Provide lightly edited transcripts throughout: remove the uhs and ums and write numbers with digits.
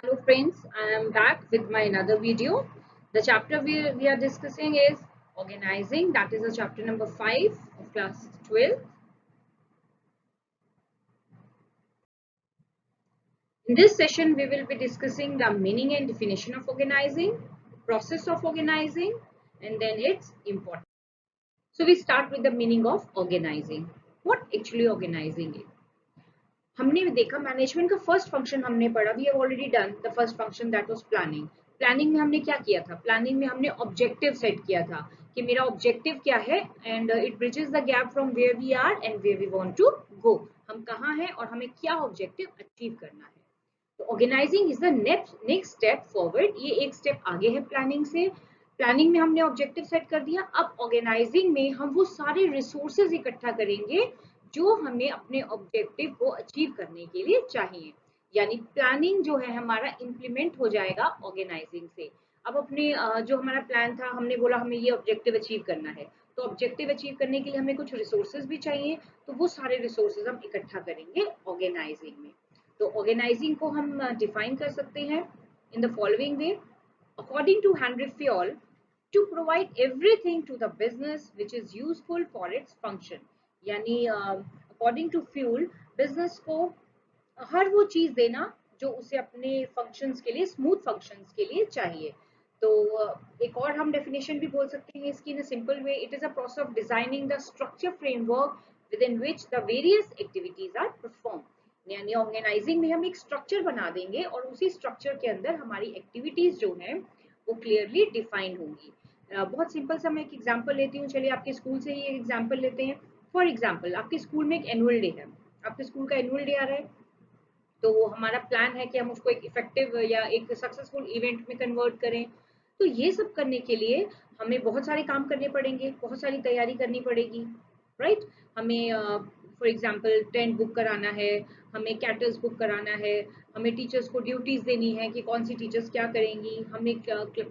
Hello friends, I am back with my another video. The chapter we are discussing is organizing. That is the chapter number 5 of class 12. In this session, we will be discussing the meaning and definition of organizing, process of organizing, and then its importance. So we start with the meaning of organizing. What actually organizing is? हमने देखा management का first function हमने पढ़ा we have already done the first function that was planning. Planning में हमने क्या किया था? प्लानिंग में हमने ऑब्जेक्टिव सेट किया था कि मेरा ऑब्जेक्टिव क्या है and it bridges the gap from where we are and where we want to go. हम कहाँ हैं और हमें क्या ऑब्जेक्टिव अचीव करना है। तो organising is the next step forward. ये एक स्टेप आगे है प्लानिंग से। प्लानिंग में हमने ऑब्जेक्टिव सेट कर दिया। अब ऑर्गेनाइजिंग में हम वो सारे रिसोर्सेज इकट्ठा करेंगे जो हमें अपने ऑब्जेक्टिव को अचीव करने के लिए चाहिए। यानी प्लानिंग जो है हमारा इम्प्लीमेंट हो जाएगा ऑर्गेनाइजिंग से। अब अपने जो हमारा प्लान था हमने बोला हमें ये ऑब्जेक्टिव अचीव करना है, तो ऑब्जेक्टिव अचीव करने के लिए हमें कुछ रिसोर्सेज भी चाहिए, तो वो सारे रिसोर्सेज हम इकट्ठा करेंगे ऑर्गेनाइजिंग में। तो ऑर्गेनाइजिंग को हम डिफाइन कर सकते हैं in the following way. According to Henri Fayol, to provide everything to the business which is useful for its function. यानी अकॉर्डिंग टू फ्यूल, बिजनेस को हर वो चीज देना जो उसे अपने फंक्शंस के लिए, स्मूथ फंक्शंस के लिए चाहिए। तो एक और हम डेफिनेशन भी बोल सकते हैं इसकी in a simple way, it is a process of designing the structure framework with in which the various activities are perform. यानी ऑर्गेनाइजिंग में हम एक स्ट्रक्चर बना देंगे और उसी स्ट्रक्चर के अंदर हमारी एक्टिविटीज जो है वो क्लियरली डिफाइंड होंगी। बहुत सिंपल सा मैं एक एग्जांपल लेती हूँ। चलिए आपके स्कूल से ही एक एग्जांपल लेते हैं। फॉर एग्जांपल आपके स्कूल में एक एनुअल डे है, आपके स्कूल का एनुअल डे आ रहा है, तो हमारा प्लान है कि हम उसको एक इफेक्टिव या एक सक्सेसफुल इवेंट में कन्वर्ट करें। तो ये सब करने के लिए हमें बहुत सारे काम करने पड़ेंगे, बहुत सारी तैयारी करनी पड़ेगी, राइट। हमें फॉर एग्जांपल टेंट बुक कराना है, हमें कैटर्स बुक कराना है, हमें टीचर्स को ड्यूटीज देनी है कि कौन सी टीचर्स क्या करेंगी, हमें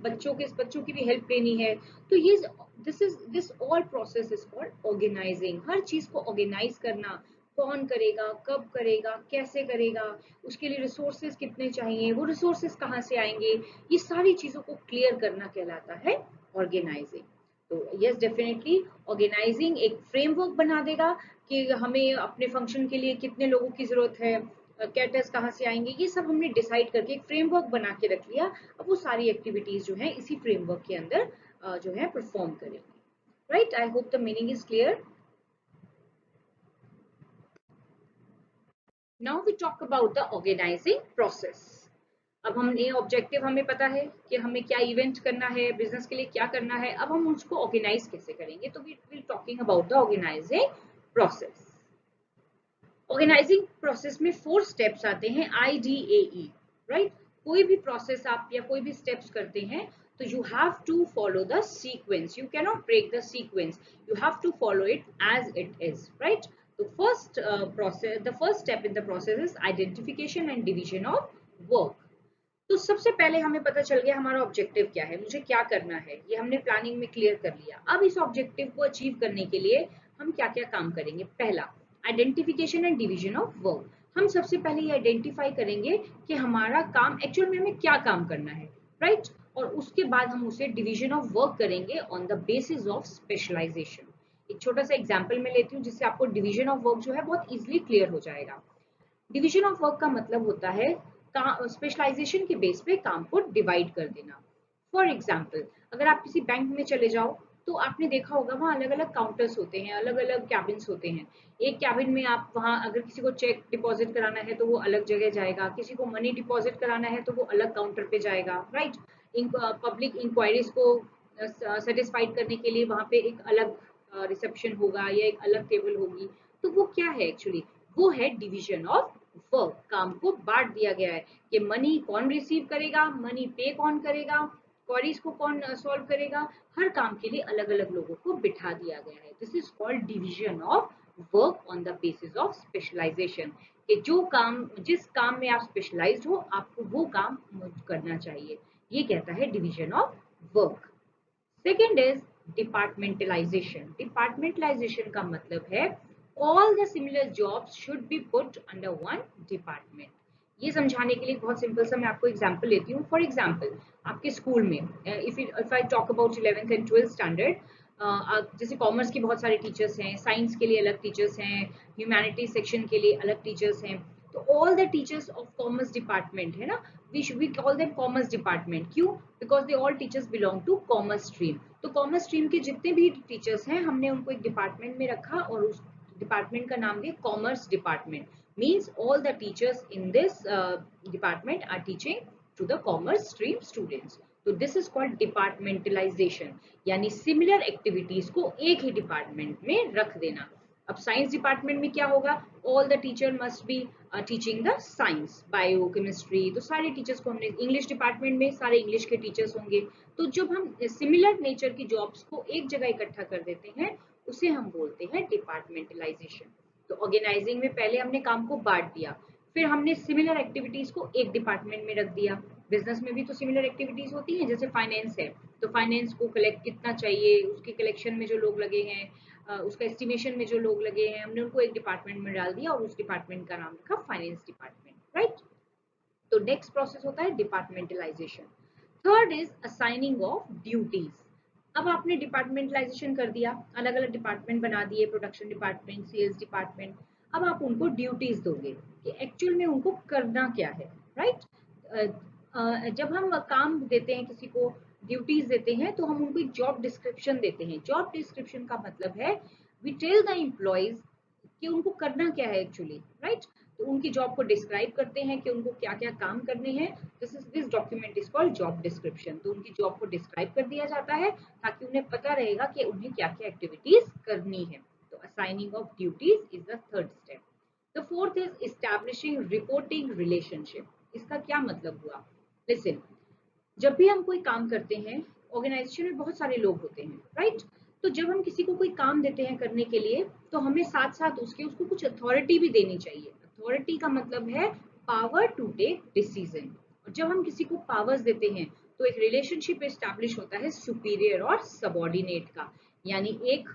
बच्चों की भी हेल्प लेनी है। तो ये this all process is called organising. हर चीज को ऑर्गेनाइज करना, कौन करेगा, कब करेगा, कैसे करेगा, उसके लिए रिसोर्सेज कितने चाहिए, वो रिसोर्सेज कहाँ से आएंगे, ये सारी चीजों को क्लियर करना कहलाता है ऑर्गेनाइजिंग। तो यस डेफिनेटली ऑर्गेनाइजिंग एक फ्रेमवर्क बना देगा कि हमें अपने फंक्शन के लिए कितने लोगों की जरूरत है, कैटर्स कहाँ से आएंगे, ये सब हमने डिसाइड करके एक फ्रेमवर्क बना के रख लिया। अब वो सारी एक्टिविटीज जो है इसी फ्रेमवर्क के अंदर जो है परफॉर्म करेंगे, right. I hope the meaning is clear. Now we talk about the organising process. अब हमने ऑब्जेक्टिव हमें पता है कि हमें क्या इवेंट करना है, बिजनेस के लिए क्या करना है, अब हम उसको ऑर्गेनाइज कैसे करेंगे। तो we will talking about the organising process. Organising process में 4 स्टेप्स आते हैं, IDAE, राइट। कोई भी प्रोसेस आप या कोई भी स्टेप्स करते हैं तो you have to follow the sequence, you can not break the sequence, you have to follow it as it is, right. तो first step in the process is identification and division of work. तो सबसे पहले हमें पता चल गया हमारा objective क्या है, मुझे क्या करना है, ये हमने प्लानिंग में क्लियर कर लिया। अब इस ऑब्जेक्टिव को अचीव करने के लिए हम क्या क्या काम करेंगे। पहला, identification and division of work. हम सबसे पहले ये आइडेंटिफाई करेंगे कि हमारा काम एक्चुअल में हमें क्या काम करना है, राइट। और उसके बाद हम उसे डिवीजन ऑफ वर्क करेंगे on the basis of specialisation. एक छोटा सा एग्जाम्पल मैं लेती हूँ जिससे आपको डिवीजन ऑफ वर्क जो है बहुत इजिली क्लियर हो जाएगा। डिवीजन ऑफ वर्क का मतलब होता है स्पेशलाइजेशन के बेस पे काम को डिवाइड कर देना। फॉर एग्जाम्पल, अगर आप किसी बैंक में चले जाओ तो आपने देखा होगा वहाँ अलग अलग काउंटर्स होते हैं, अलग अलग कैबिन्स होते हैं। एक कैबिन में आप वहाँ अगर किसी को चेक डिपॉजिट कराना है तो वो अलग जगह जाएगा, किसी को मनी डिपॉजिट कराना है तो वो अलग काउंटर पे जाएगा, राइट। पब्लिक इंक्वायरीज को सेटिस्फाइड करने के लिए वहाँ पे एक अलग रिसेप्शन होगा या एक अलग टेबल होगी। तो वो क्या है एक्चुअली, वो है डिवीजन ऑफ वर्क। काम को बांट दिया गया है कि मनी कौन रिसीव करेगा, मनी पे कौन करेगा, क्वेरीज को कौन सॉल्व करेगा। हर काम के लिए अलग अलग लोगों को बिठा दिया गया है। This is called division of work on the basis of specialisation, कि जो काम, जिस काम में आप स्पेशलाइज्ड हो आपको वो काम करना चाहिए। ये कहता है division of work. Second is departmentalisation. Departmentalisation का मतलब है all the similar jobs should be put under one department। ये समझाने के लिए बहुत सिंपल सा मैं आपको एग्जांपल लेती हूँ। फॉर एग्जांपल आपके स्कूल में if I talk about 11th and 12th standard, जैसे कॉमर्स के बहुत सारे टीचर्स हैं, साइंस के लिए अलग टीचर्स हैं, ह्यूमैनिटीज सेक्शन के लिए अलग टीचर्स हैं। तो all the teachers of commerce department है ना, we call them commerce department. क्यों? Because they all teachers belong to commerce stream. तो कॉमर्स स्ट्रीम के जितने भी टीचर्स हैं हमने उनको एक डिपार्टमेंट में रखा और उस डिपार्टमेंट का नाम दिया commerce department. Means all the teachers in this department are teaching to the commerce stream students. तो दिस इज कॉल्ड डिपार्टमेंटलाइजेशन, यानी सिमिलर एक्टिविटीज को एक ही डिपार्टमेंट में रख देना। अब साइंस डिपार्टमेंट में क्या होगा? All the teacher must be teaching the science, bio, chemistry. तो सारे टीचर्स को हमने, इंग्लिश डिपार्टमेंट में सारे इंग्लिश के टीचर्स होंगे। तो जब हम सिमिलर नेचर की जॉब्स को एक जगह इकट्ठा कर देते हैं उसे हम बोलते हैं डिपार्टमेंटलाइजेशन। तो ऑर्गेनाइजिंग में पहले हमने काम को बांट दिया, फिर हमने सिमिलर एक्टिविटीज को एक डिपार्टमेंट में रख दिया। बिजनेस में भी तो सिमिलर एक्टिविटीज होती हैं, जैसे फाइनेंस है तो फाइनेंस को कलेक्ट कितना चाहिए, उसके कलेक्शन में जो लोग लगे हैं, उसका एस्टिमेशन में जो लोग लगे हैं, हमने उनको एक डिपार्टमेंट में डाल दिया और उस डिपार्टमेंट का नाम रखा फाइनेंस डिपार्टमेंट, राइट। तो नेक्स्ट प्रोसेस होता है departmentalisation. Third is assigning of duties. अब आपने डिपार्टमेंटलाइजेशन कर दिया, अलग अलग डिपार्टमेंट बना दिए, प्रोडक्शन डिपार्टमेंट, सेल्स डिपार्टमेंट। अब आप उनको ड्यूटीज दोगे कि एक्चुअल में उनको करना क्या है, राइट। जब हम काम देते हैं किसी को, ड्यूटीज देते हैं, तो हम उनको एक जॉब डिस्क्रिप्शन देते हैं। जॉब डिस्क्रिप्शन का मतलब है वी टेल द एम्प्लॉयज कि उनको करना क्या है एक्चुअली, राइट। तो उनकी जॉब को डिस्क्राइब करते हैं कि उनको क्या क्या काम करने हैं। This document is called job description. तो उनकी जॉब को डिस्क्राइब कर दिया जाता है ताकि उन्हें पता रहेगा कि उन्हें क्या क्या एक्टिविटीज करनी है। तो assigning of duties is the third step. The fourth is establishing reporting relationship. इसका क्या मतलब हुआ? लिसन, जब भी हम कोई काम करते हैं, ऑर्गेनाइजेशन में बहुत सारे लोग होते हैं, राइट। तो जब हम किसी को कोई काम देते हैं करने के लिए, तो हमें साथ साथ उसको कुछ अथॉरिटी भी देनी चाहिए। अथॉरिटी का मतलब है पावर टू टेक डिसीजन। और जब हम किसी को पावर्स देते हैं तो एक रिलेशनशिप एस्टैब्लिश होता है सुपीरियर और सबऑर्डिनेट का, यानी एक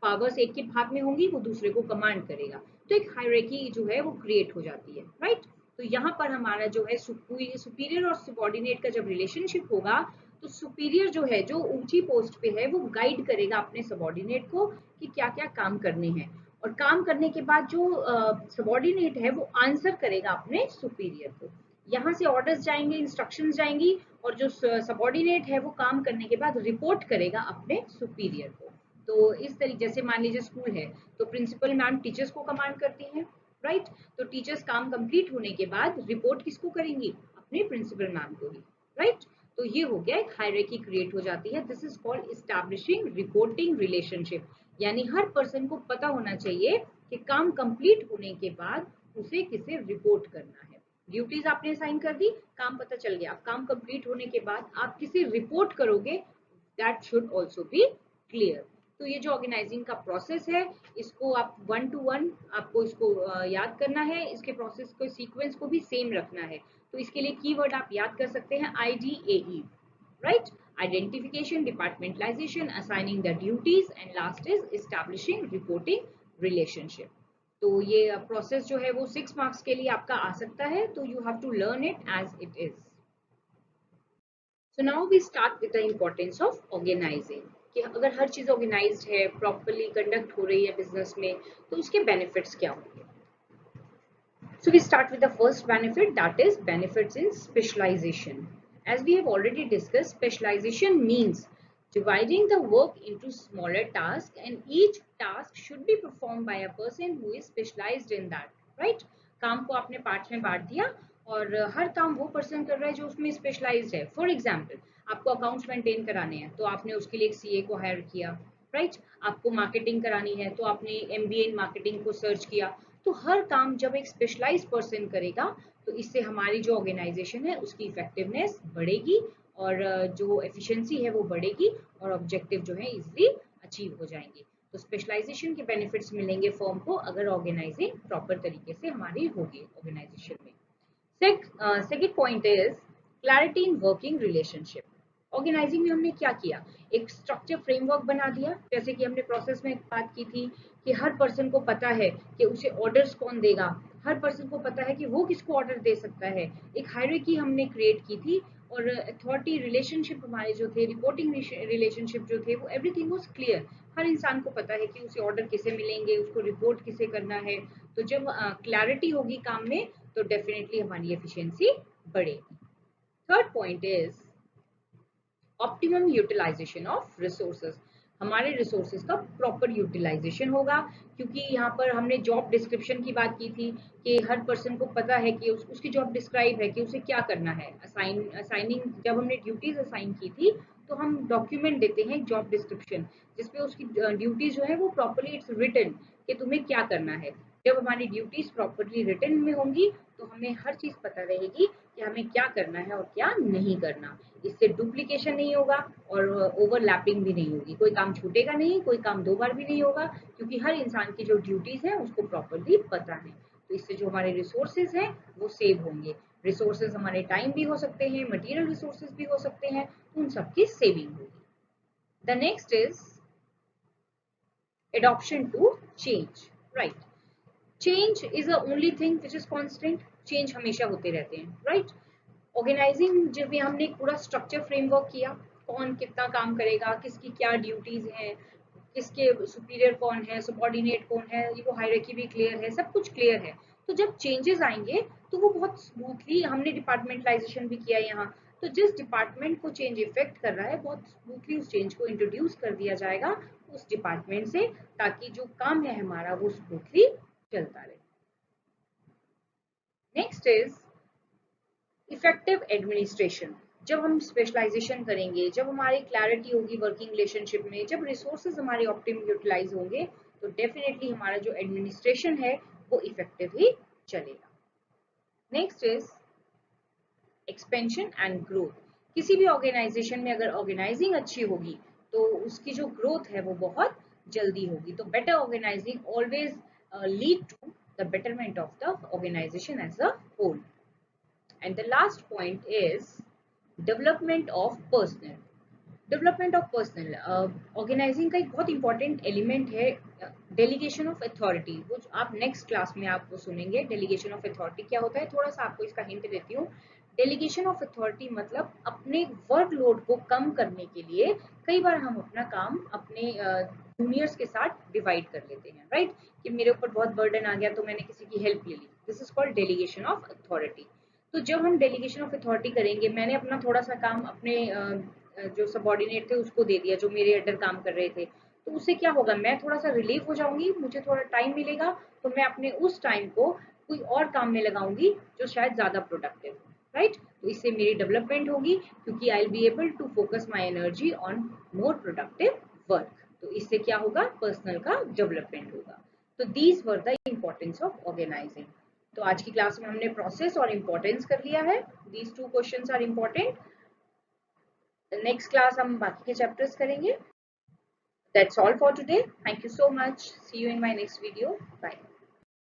पावर्स एक के हाथ में होंगी, वो दूसरे को कमांड करेगा। तो एक हायरार्की जो है वो क्रिएट हो जाती है, राइट। तो यहाँ पर हमारा जो है सुपीरियर और सबऑर्डिनेट का जब रिलेशनशिप होगा, तो सुपीरियर जो है, जो ऊंची पोस्ट पे है, वो गाइड करेगा अपने सबऑर्डिनेट को कि क्या क्या काम करने हैं। और काम करने के बाद जो सबऑर्डिनेट है वो आंसर करेगा अपने सुपीरियर को। यहाँ से ऑर्डर्स जाएंगे, इंस्ट्रक्शंस जाएंगी, और जो सबऑर्डिनेट है वो काम करने के बाद रिपोर्ट करेगा अपने सुपीरियर को। तो इस तरीके, जैसे मान लीजिए स्कूल है तो प्रिंसिपल मैम टीचर्स को कमांड करती हैं, राइट। तो टीचर्स काम कंप्लीट होने के बाद रिपोर्ट किसको करेंगी? अपने प्रिंसिपल मैम को ही, राइट। तो ये हो गया, एक हायरार्की क्रिएट हो जाती है। This is called establishing reporting relationship. यानी हर पर्सन को पता होना चाहिए कि काम कंप्लीट होने के बाद उसे किसे रिपोर्ट करना है। ड्यूटीज आपने साइन कर दी, काम पता चल गया। काम कंप्लीट होने के बाद आप किसे रिपोर्ट करोगे, that should also be clear. तो ये जो ऑर्गेनाइजिंग का प्रोसेस है, इसको आप 1 to 1 आपको इसको याद करना है। इसके प्रोसेस को, सीक्वेंस को भी सेम रखना है। तो इसके लिए कीवर्ड आप याद कर सकते हैं IDAE, right. Identification, departmentalisation, assigning the duties, and last is establishing reporting relationship. तो ये प्रोसेस जो है वो 6 मार्क्स के लिए आपका आ सकता है। तो you have to learn it as it is. So now we start with the importance of organizing, कि अगर हर चीज ऑर्गेनाइज्ड है, प्रॉपर्ली कंडक्ट हो रही है बिजनेस में, तो उसके बेनिफिट्स क्या होंगे। So we start with the first benefit, that is benefits in specialization. As we have already discussed, specialization means dividing the work into smaller tasks, and each task should be performed by a person who is specialized in that, right? काम को आपने parts में बांट दिया और हर काम वो person कर रहा है जो उसमें स्पेशलाइज्ड है। फॉर एग्जाम्पल, आपको अकाउंट्स मेंटेन कराने हैं तो आपने उसके लिए एक सीए को हायर किया, राइट। आपको मार्केटिंग करानी है तो आपने एमबीए इन मार्केटिंग को सर्च किया। तो हर काम जब एक स्पेशलाइज पर्सन करेगा तो इससे हमारी जो ऑर्गेनाइजेशन है उसकी इफेक्टिवनेस बढ़ेगी और जो एफिशिएंसी है वो बढ़ेगी और ऑब्जेक्टिव जो है इजीली अचीव हो जाएंगे। तो स्पेशलाइजेशन के बेनिफिट्स मिलेंगे फर्म को अगर ऑर्गेनाइजिंग प्रॉपर तरीके से हमारी होगी ऑर्गेनाइजेशन में। Second point is clarity in working relationship. Organising में हमने क्या किया, एक स्ट्रक्चर फ्रेमवर्क बना दिया। जैसे कि हमने प्रोसेस में बात की थी कि हर पर्सन को पता है कि उसे ऑर्डर्स कौन देगा, हर पर्सन को पता है कि वो किसको ऑर्डर दे सकता है। एक हायरार्की हमने क्रिएट की थी और अथॉरिटी रिलेशनशिप हमारे जो थे, रिपोर्टिंग रिलेशनशिप जो थे, वो एवरीथिंग वाज क्लियर। हर इंसान को पता है कि उसे ऑर्डर किसे मिलेंगे, उसको रिपोर्ट किसे करना है। तो जब क्लैरिटी होगी काम में तो डेफिनेटली हमारी एफिशिएंसी बढ़ेगी। Third point is optimum utilisation of resources. हमारे रिसोर्सेज का प्रॉपर यूटिलाइजेशन होगा, क्योंकि यहाँ पर हमने जॉब डिस्क्रिप्शन की बात की थी कि हर पर्सन को पता है कि उसकी जॉब डिस्क्राइब है कि उसे क्या करना है। असाइनिंग जब हमने ड्यूटीज असाइन की थी तो हम डॉक्यूमेंट देते हैं जॉब डिस्क्रिप्शन, जिसपे उसकी ड्यूटी जो है वो प्रॉपरली इट्स रिटन कि तुम्हें क्या करना है। जब हमारी ड्यूटीज प्रॉपरली रिटन में होंगी तो हमें हर चीज पता रहेगी कि हमें क्या करना है और क्या नहीं करना। इससे डुप्लीकेशन नहीं होगा और ओवरलैपिंग भी नहीं होगी। कोई काम छूटेगा नहीं, कोई काम 2 बार भी नहीं होगा, क्योंकि हर इंसान की जो ड्यूटीज है उसको प्रॉपरली पता है। तो इससे जो हमारे रिसोर्सेज हैं वो सेव होंगे। रिसोर्सेज हमारे टाइम भी हो सकते हैं, मटेरियल रिसोर्सेज भी हो सकते हैं, तो उन सबकी सेविंग होगी। The next is adoption to change, right? Change is the only thing which is constant. Change हमेशा होते रहते हैं, right? ऑर्गेनाइजिंग जब भी हमने एक पूरा स्ट्रक्चर फ्रेमवर्क किया, कौन कितना काम करेगा, किसकी क्या ड्यूटीज हैं, किसके सुपीरियर कौन है, सबऑर्डिनेट कौन है, ये वो हायरार्की भी क्लियर है, सब कुछ क्लियर है। तो जब चेंजेस आएंगे तो वो बहुत स्मूथली, हमने डिपार्टमेंटलाइजेशन भी किया यहाँ, तो जिस डिपार्टमेंट को चेंज इफेक्ट कर रहा है बहुत स्मूथली उस चेंज को इंट्रोड्यूस कर दिया जाएगा उस डिपार्टमेंट से, ताकि जो काम है हमारा वो स्मूथली चलता रहे। Next is effective administration. जब हम स्पेशलाइजेशन करेंगे, जब हमारी क्लैरिटी होगी वर्किंग रिलेशनशिप में, जब रिसोर्सेज हमारे ऑप्टिमम यूटिलाइज होंगे, तो डेफिनेटली हमारा जो एडमिनिस्ट्रेशन है वो इफेक्टिव ही चलेगा। Next is expansion and growth. किसी भी ऑर्गेनाइजेशन में अगर ऑर्गेनाइजिंग अच्छी होगी तो उसकी जो ग्रोथ है वो बहुत जल्दी होगी। तो better organising always lead to the betterment of the organisation as a whole. And the last point is development of personnel. Development of personnel organising का एक बहुत इंपॉर्टेंट एलिमेंट है डेलीगेशन ऑफ अथॉरिटी, वो आप नेक्स्ट क्लास में आप वो सुनेंगे। डेलीगेशन ऑफ अथॉरिटी क्या होता है, थोड़ा सा आपको इसका हिंट देती हूँ। डेलीगेशन ऑफ अथॉरिटी मतलब अपने वर्कलोड को कम करने के लिए कई बार हम अपना काम अपने जूनियर्स के साथ डिवाइड कर लेते हैं, राइट? कि मेरे ऊपर बहुत बर्डन आ गया तो मैंने किसी की हेल्प ले ली। This is called delegation of authority. तो जब हम डेलीगेशन ऑफ अथॉरिटी करेंगे, मैंने अपना थोड़ा सा काम अपने जो सबऑर्डिनेट थे उसको दे दिया, जो मेरे अंडर काम कर रहे थे, तो उससे क्या होगा, मैं थोड़ा सा रिलीफ हो जाऊंगी, मुझे थोड़ा टाइम मिलेगा, तो मैं अपने उस टाइम को कोई और काम में लगाऊंगी जो शायद ज्यादा प्रोडक्टिव, राइट? तो इससे मेरी डेवलपमेंट होगी, क्योंकि I will be able to focus my energy on more productive work. तो इससे क्या होगा, पर्सनल का डेवलपमेंट होगा। तो these were the importance of organising. तो आज की क्लास में हमने प्रोसेस और इम्पोर्टेंस कर लिया है। These 2 questions are important. Next class हम बाकी के चैप्टर्स करेंगे। That's all for today. Thank you so much. See you in my next video. Bye.